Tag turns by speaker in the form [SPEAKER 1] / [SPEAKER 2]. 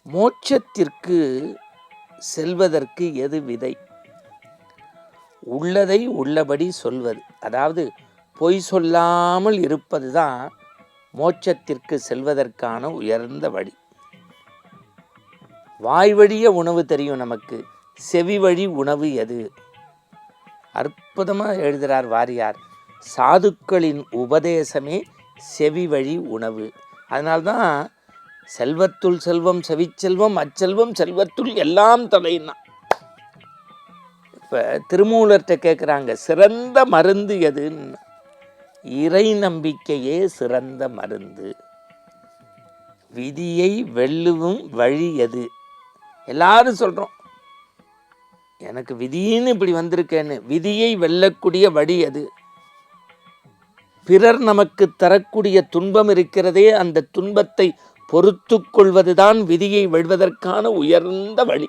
[SPEAKER 1] மோட்சத்திற்கு செல்வதற்கு எது விதை? உள்ளதை உள்ளபடி சொல்வது, அதாவது பொய் சொல்லாமல் இருப்பது தான் மோட்சத்திற்கு செல்வதற்கான உயர்ந்த வழி. வாய்வழிய உணவு தெரியும் நமக்கு, செவி வழி உணவு எது? அற்புதமாக எழுதுகிறார் வாரியார். சாதுக்களின் உபதேசமே செவி வழி உணவு. அதனால்தான் செல்வத்துள் செல்வம் செவிச்செல்வம் அச்செல்வம் செல்வத்துள் எல்லாம் தலைன்னா. இப்போ திருமூலர்கிட்ட கேட்குறாங்க, சிறந்த மருந்து எதுன்னு. இறை நம்பிக்கையே சிறந்த மருந்து. விதியை வெல்லுவும் வழி எது? எல்லாரும் சொல்கிறோம், எனக்கு விதின்னு இப்படி வந்திருக்கேன்னு. விதியை வெல்லக்கூடிய வழி அது. பிறர் நமக்கு தரக்கூடிய துன்பம் இருக்கிறதே, அந்த துன்பத்தை பொறுத்து கொள்வதுதான் விதியை வெல்வதற்கான உயர்ந்த வழி.